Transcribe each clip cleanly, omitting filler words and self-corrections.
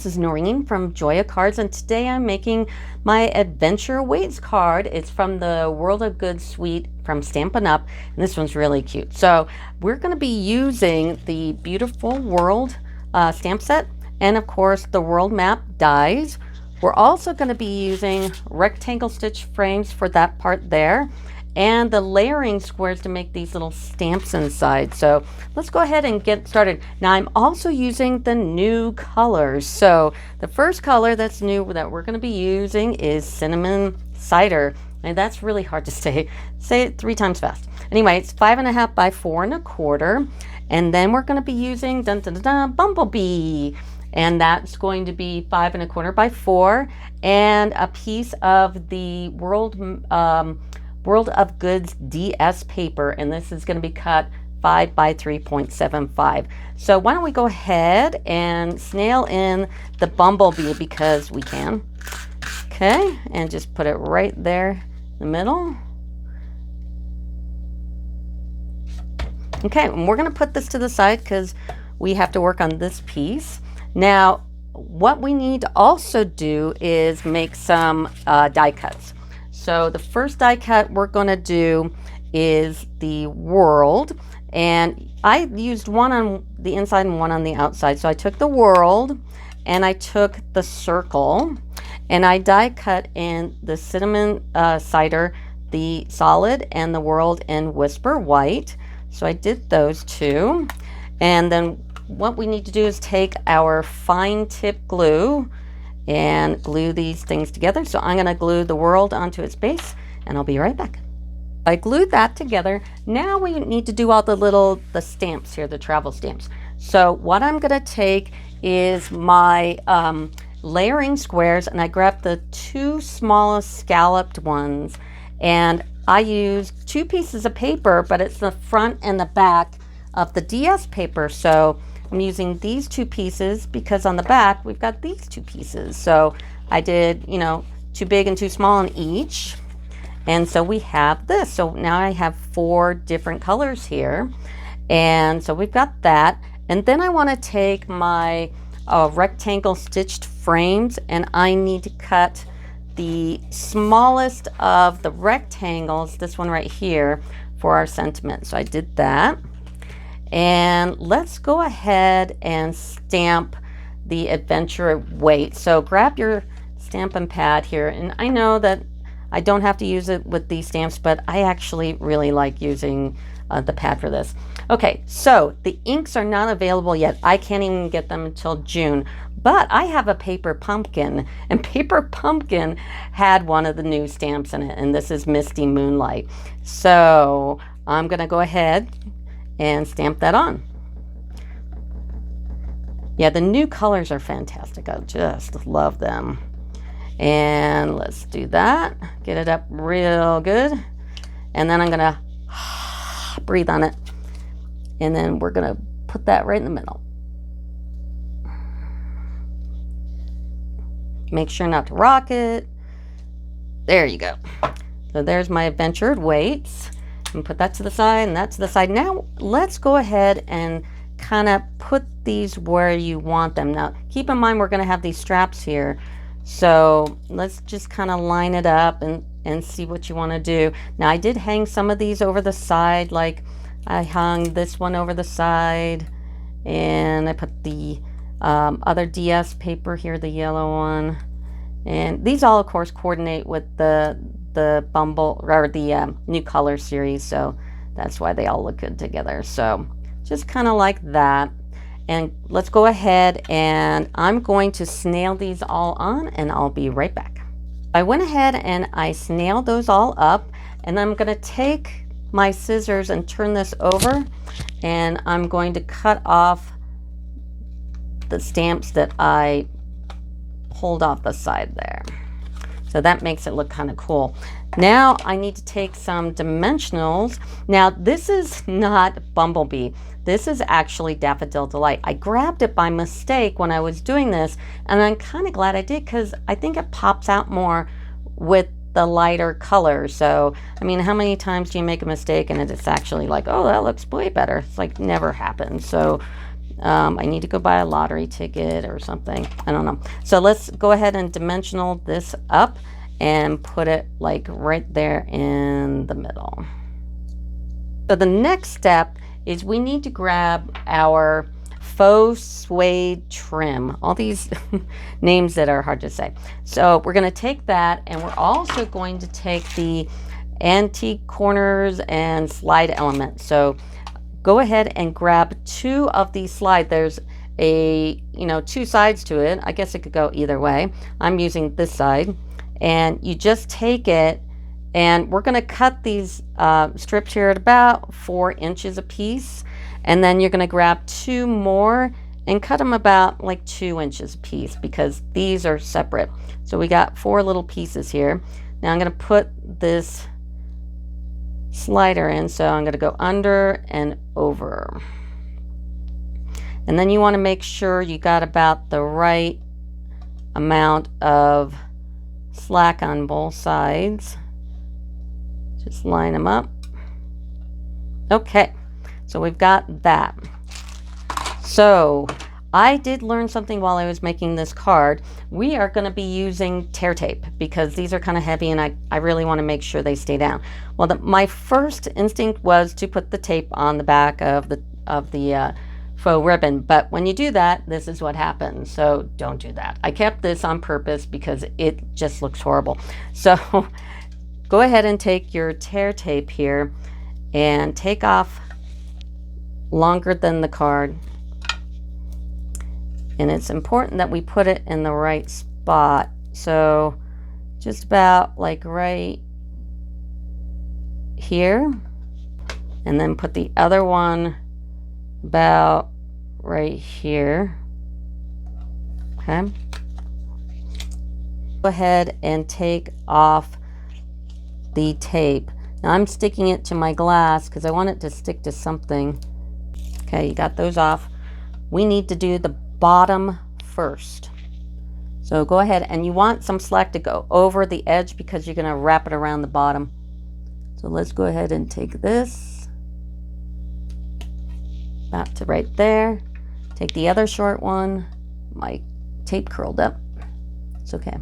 this is Noreen from Joya Cards, and today I'm making my Adventure Weights card. It's from the World of Good suite from Stampin' Up, and this one's really cute. So we're going to be using the Beautiful World stamp set, and of course the world map dies. We're also going to be using rectangle stitch frames for that part there, and the layering squares to make these little stamps inside. So let's go ahead and get started. Now I'm also using the new colors. So the first color that's new that we're going to be using is Cinnamon Cider. And that's really hard to say. Say it 3 times fast. Anyway, it's 5.5 by 4 1/4. And then we're going to be using Bumblebee. And that's going to be 5 1/4 by 4. And a piece of the World of Goods DS paper, and this is going to be cut 5 by 3.75. So why don't we go ahead and snail in the Bumblebee because we can. Okay, and just put it right there in the middle. Okay, and we're going to put this to the side because we have to work on this piece. Now, what we need to also do is make some die cuts. So the first die cut we're going to do is the world, and I used one on the inside and one on the outside. So I took the world and I took the circle, and I die cut in the Cinnamon Cider, the solid, and the world in Whisper White. So I did those two, and then what we need to do is take our fine tip glue and glue these things together. So I'm going to glue the world onto its base, and I'll be right back. I glued that together. Now we need to do all the stamps here, the travel stamps. So what I'm going to take is my layering squares, and I grabbed the 2 smallest scalloped ones, and I used 2 pieces of paper, but it's the front and the back of the DS paper. So I'm using these 2 pieces because on the back we've got these 2 pieces. So I did, 2 big and 2 small on each. And so we have this. So now I have 4 different colors here. And so we've got that. And then I want to take my rectangle stitched frames, and I need to cut the smallest of the rectangles, this one right here, for our sentiment. So I did that. And let's go ahead and stamp the Adventure Weight. So grab your Stampin' pad here, and I know that I don't have to use it with these stamps, but I actually really like using the pad for this. Okay, so the inks are not available yet. I can't even get them until June, but I have a Paper Pumpkin, and Paper Pumpkin had one of the new stamps in it, and this is Misty Moonlight. So I'm gonna go ahead and stamp that on. Yeah, the new colors are fantastic. I just love them. And let's do that. Get it up real good. And then I'm gonna breathe on it. And then we're gonna put that right in the middle. Make sure not to rock it. There you go. So there's my Adventure Weights. And put that to the side and that to the side. Now let's go ahead and kind of put these where you want them. Now keep in mind we're going to have these straps here, so let's just kind of line it up and see what you want to do. Now I did hang some of these over the side, like I hung this one over the side, and I put the other DS paper here, the yellow one, and these all of course coordinate with the new color series, so that's why they all look good together. So just kind of like that, and let's go ahead, and I'm going to snail these all on, and I'll be right back. I went ahead and I snailed those all up, and I'm going to take my scissors and turn this over, and I'm going to cut off the stamps that I pulled off the side there. So that makes it look kind of cool. Now I need to take some dimensionals. Now this is not Bumblebee. This is actually Daffodil Delight. I grabbed it by mistake when I was doing this, and I'm kind of glad I did because I think it pops out more with the lighter color. So, I mean, how many times do you make a mistake and it's actually like, oh, that looks way better? It's like never happens. So I need to go buy a lottery ticket or something. I don't know. So let's go ahead and dimensional this up and put it like right there in the middle. So the next step is we need to grab our faux suede trim. All these names that are hard to say. So we're going to take that, and we're also going to take the antique corners and slide element. So go ahead and grab 2 of these slide. There's a, 2 sides to it. I guess it could go either way. I'm using this side, and you just take it, and we're going to cut these strips here at about 4 inches a piece, and then you're going to grab 2 more and cut them about like 2 inches a piece, because these are separate. So we got 4 little pieces here. Now I'm going to put this slider in, so I'm going to go under and over, and then you want to make sure you got about the right amount of slack on both sides. Just line them up. Okay, so we've got that. So I did learn something while I was making this card. We are going to be using tear tape because these are kind of heavy, and I really want to make sure they stay down. Well, my first instinct was to put the tape on the back of the faux ribbon, but when you do that, this is what happens. So don't do that. I kept this on purpose because it just looks horrible. So go ahead and take your tear tape here and take off longer than the card. And it's important that we put it in the right spot. So just about like right here. And then put the other one about right here. Okay. Go ahead and take off the tape. Now I'm sticking it to my glass because I want it to stick to something. Okay, you got those off. We need to do the bottom first. So go ahead, and you want some slack to go over the edge because you're going to wrap it around the bottom. So let's go ahead and take this about to right there. Take the other short one. My tape curled up. It's okay.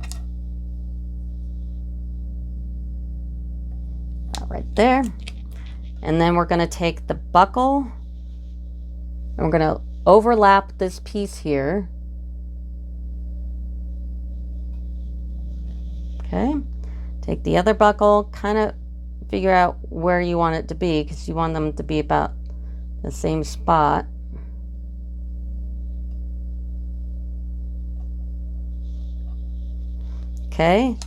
Right there. And then we're going to take the buckle and we're going to overlap this piece here. Okay. Take the other buckle, kind of figure out where you want it to be because you want them to be about the same spot. Okay.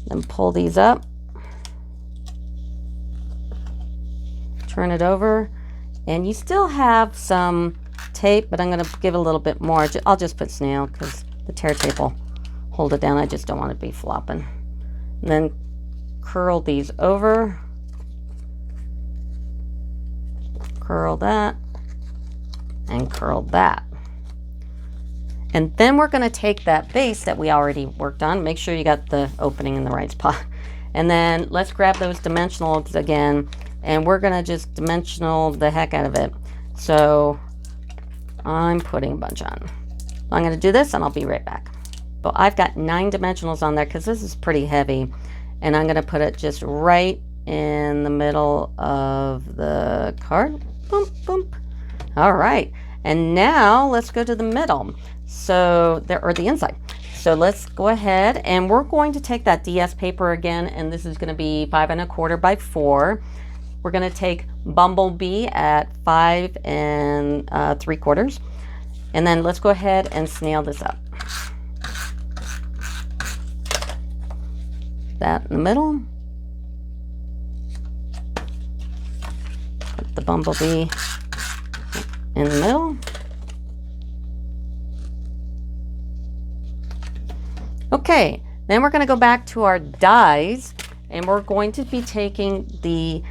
Then pull these up. Turn it over, and you still have some tape, but I'm going to give a little bit more. I'll just put snail because the tear tape will hold it down. I just don't want it to be flopping. And then curl these over, curl that, and curl that. And then we're going to take that base that we already worked on. Make sure you got the opening in the right spot. And then let's grab those dimensionals again. And we're going to just dimensional the heck out of it. So I'm putting a bunch on. I'm going to do this and I'll be right back. So I've got 9 dimensionals on there because this is pretty heavy. And I'm going to put it just right in the middle of the card. Boom, boom. All right. And now let's go to the middle. So there, or the inside. So let's go ahead and we're going to take that DS paper again. And this is going to be 5 1/4 by 4. We're going to take Bumblebee at 5 3/4. And then let's go ahead and snail this up. That in the middle. Put the Bumblebee in the middle. Okay, then we're going to go back to our dies, and we're going to be taking the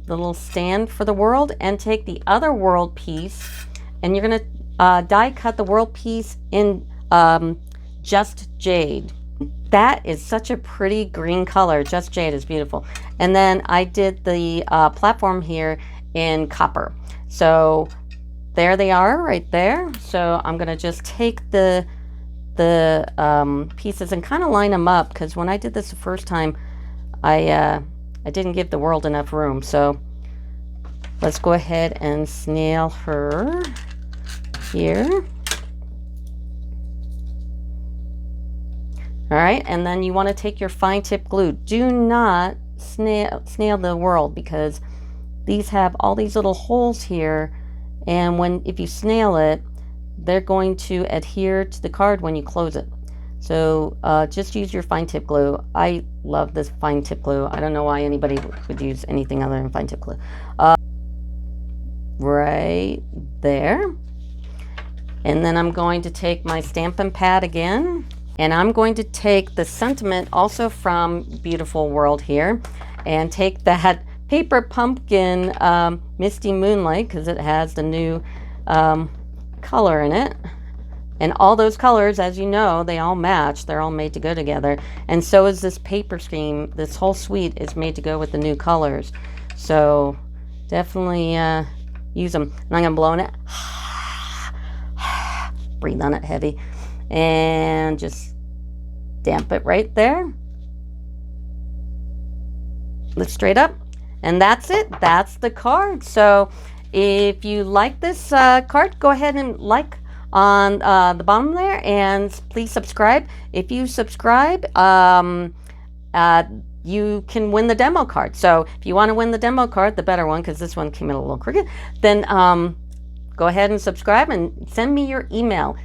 little stand for the world and take the other world piece, and you're going to die cut the world piece in Just Jade. That is such a pretty green color. Just Jade is beautiful. And then I did the platform here in copper. So there they are right there. So I'm gonna just take the pieces and kind of line them up, because when I did this the first time, I didn't give the world enough room. So let's go ahead and snail her here. All right, and then you want to take your fine tip glue. Do not snail the world, because these have all these little holes here, and if you snail it, they're going to adhere to the card when you close it. So just use your fine tip glue. I love this fine tip glue. I don't know why anybody would use anything other than fine tip glue. Right there. And then I'm going to take my Stampin' pad again, and I'm going to take the sentiment also from Beautiful World here, and take that paper pumpkin Misty Moonlight, because it has the new color in it. And all those colors, as you know, they all match. They're all made to go together. And so is this paper scheme. This whole suite is made to go with the new colors. So definitely use them. And I'm going to blow on it. Breathe on it heavy. And just damp it right there. Lift straight up. And that's it. That's the card. So if you like this card, go ahead and like on the bottom there, and please subscribe. If you subscribe, you can win the demo card. So if you want to win the demo card, the better one, because this one came in a little crooked, then go ahead and subscribe and send me your email.